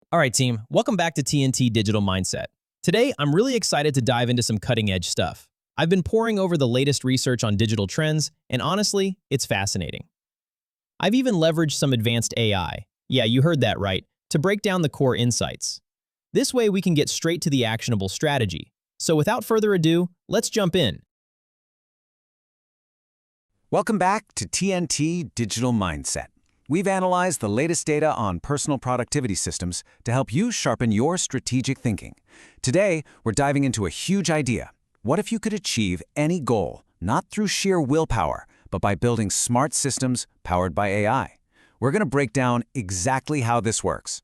All right, team, welcome back to TNT Digital Mindset. Today, I'm really excited to dive into some cutting-edge stuff. I've been poring over the latest research on digital trends, and honestly, it's fascinating. I've even leveraged some advanced AI, yeah, you heard that right, to break down the core insights. This way, we can get straight to the actionable strategy. So without further ado, let's jump in. Welcome back to TNT Digital Mindset. We've analyzed the latest data on personal productivity systems to help you sharpen your strategic thinking. Today, we're diving into a huge idea. What if you could achieve any goal, not through sheer willpower, but by building smart systems powered by AI? We're going to break down exactly how this works.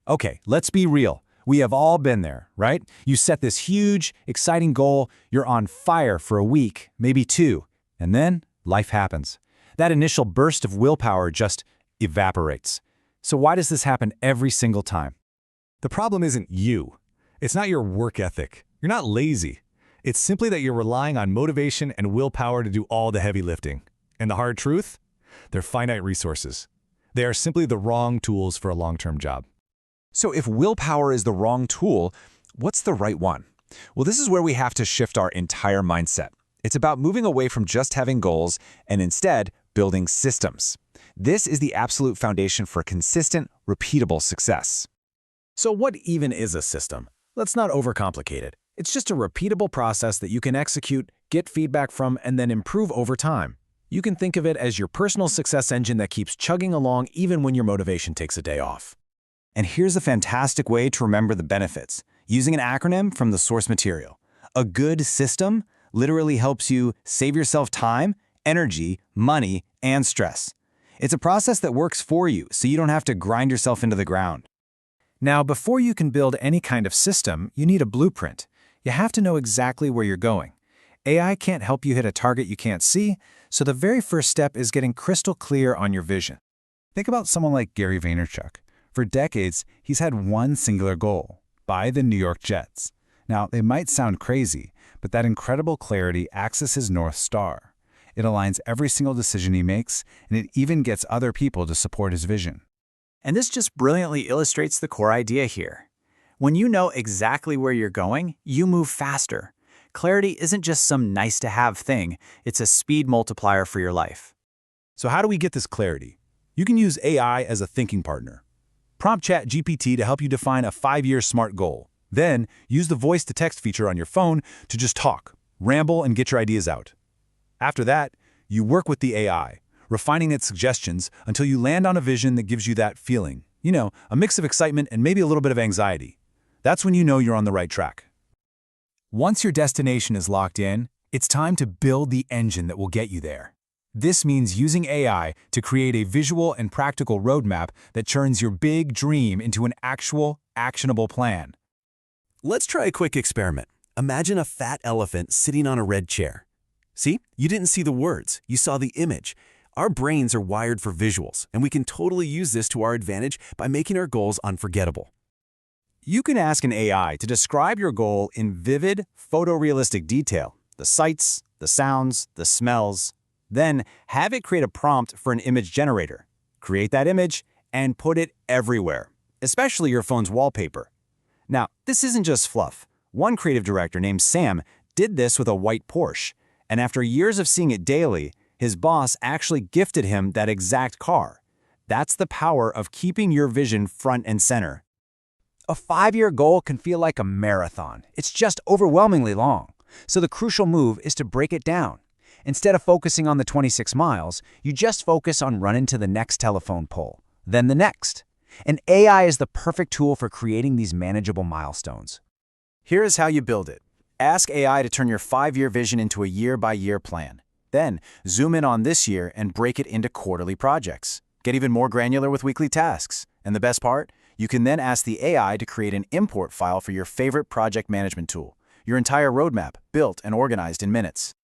Okay, let's be real. We have all been there, right? You set this huge, exciting goal, you're on fire for a week, maybe two, and then life happens. That initial burst of willpower just evaporates. So why does this happen every single time? The problem isn't you. It's not your work ethic. You're not lazy. It's simply that you're relying on motivation and willpower to do all the heavy lifting. And the hard truth? They're finite resources. They are simply the wrong tools for a long-term job. So if willpower is the wrong tool, what's the right one? Well, this is where we have to shift our entire mindset. It's about moving away from just having goals and instead building systems. This is the absolute foundation for consistent, repeatable success. So what even is a system? Let's not overcomplicate it. It's just a repeatable process that you can execute, get feedback from, and then improve over time. You can think of it as your personal success engine that keeps chugging along even when your motivation takes a day off. And here's a fantastic way to remember the benefits, using an acronym from the source material. A good system literally helps you save yourself time, energy, money, and stress. It's a process that works for you, so you don't have to grind yourself into the ground. Now, before you can build any kind of system, you need a blueprint. You have to know exactly where you're going. AI can't help you hit a target you can't see, so the very first step is getting crystal clear on your vision. Think about someone like Gary Vaynerchuk. For decades, he's had one singular goal: buy the New York Jets. Now, they might sound crazy, but that incredible clarity acts as his North Star. It aligns every single decision he makes, and it even gets other people to support his vision. And this just brilliantly illustrates the core idea here. When you know exactly where you're going, you move faster. Clarity isn't just some nice-to-have thing, it's a speed multiplier for your life. So how do we get this clarity? You can use AI as a thinking partner. Prompt ChatGPT to help you define a 5-year SMART goal. Then, use the voice-to-text feature on your phone to just talk, ramble, and get your ideas out. After that, you work with the AI, refining its suggestions until you land on a vision that gives you that feeling. You know, a mix of excitement and maybe a little bit of anxiety. That's when you know you're on the right track. Once your destination is locked in, it's time to build the engine that will get you there. This means using AI to create a visual and practical roadmap that turns your big dream into an actual, actionable plan. Let's try a quick experiment. Imagine a fat elephant sitting on a red chair. See, you didn't see the words, you saw the image. Our brains are wired for visuals, and we can totally use this to our advantage by making our goals unforgettable. You can ask an AI to describe your goal in vivid, photorealistic detail, the sights, the sounds, the smells. Then have it create a prompt for an image generator. Create that image and put it everywhere, especially your phone's wallpaper. Now, this isn't just fluff. One creative director named Sam did this with a white Porsche, and after years of seeing it daily, his boss actually gifted him that exact car. That's the power of keeping your vision front and center. A 5-year goal can feel like a marathon. It's just overwhelmingly long. So the crucial move is to break it down. Instead of focusing on the 26 miles, you just focus on running to the next telephone pole, then the next. And AI is the perfect tool for creating these manageable milestones. Here is how you build it. Ask AI to turn your 5-year vision into a year-by-year plan. Then, zoom in on this year and break it into quarterly projects. Get even more granular with weekly tasks. And the best part? You can then ask the AI to create an import file for your favorite project management tool. Your entire roadmap, built and organized in minutes.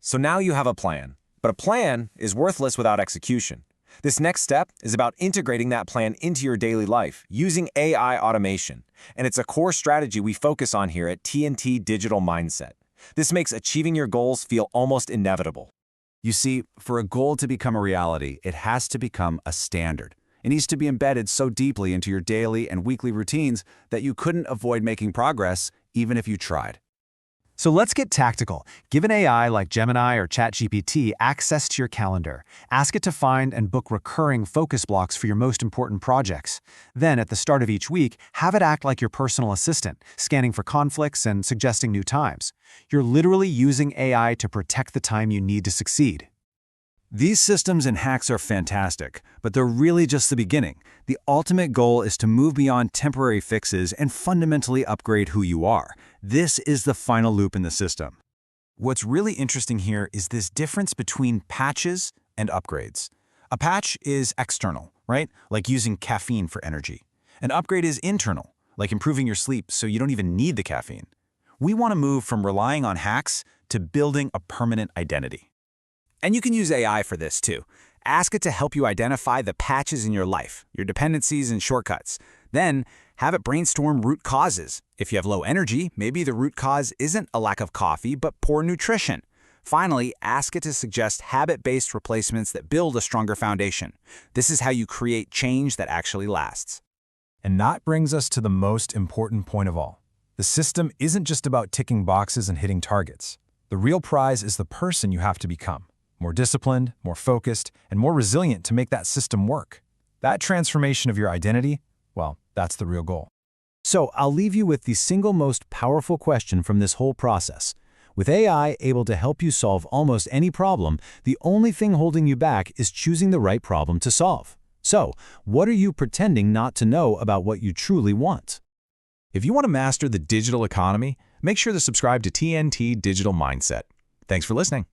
So now you have a plan, but a plan is worthless without execution. This next step is about integrating that plan into your daily life using AI automation, and it's a core strategy we focus on here at TNT Digital Mindset. This makes achieving your goals feel almost inevitable. You see, for a goal to become a reality, it has to become a standard. It needs to be embedded so deeply into your daily and weekly routines that you couldn't avoid making progress even if you tried. So let's get tactical. Give an AI like Gemini or ChatGPT access to your calendar. Ask it to find and book recurring focus blocks for your most important projects. Then, at the start of each week, have it act like your personal assistant, scanning for conflicts and suggesting new times. You're literally using AI to protect the time you need to succeed. These systems and hacks are fantastic, but they're really just the beginning. The ultimate goal is to move beyond temporary fixes and fundamentally upgrade who you are. This is the final loop in the system. What's really interesting here is this difference between patches and upgrades. A patch is external, right? Like using caffeine for energy. An upgrade is internal, like improving your sleep so you don't even need the caffeine. We want to move from relying on hacks to building a permanent identity. And you can use AI for this too. Ask it to help you identify the patches in your life, your dependencies and shortcuts. Then, have it brainstorm root causes. If you have low energy, maybe the root cause isn't a lack of coffee, but poor nutrition. Finally, ask it to suggest habit-based replacements that build a stronger foundation. This is how you create change that actually lasts. And that brings us to the most important point of all. The system isn't just about ticking boxes and hitting targets. The real prize is the person you have to become. More disciplined, more focused, and more resilient to make that system work. That transformation of your identity, well, that's the real goal. So I'll leave you with the single most powerful question from this whole process. With AI able to help you solve almost any problem, the only thing holding you back is choosing the right problem to solve. So, what are you pretending not to know about what you truly want? If you want to master the digital economy, make sure to subscribe to TNT Digital Mindset. Thanks for listening.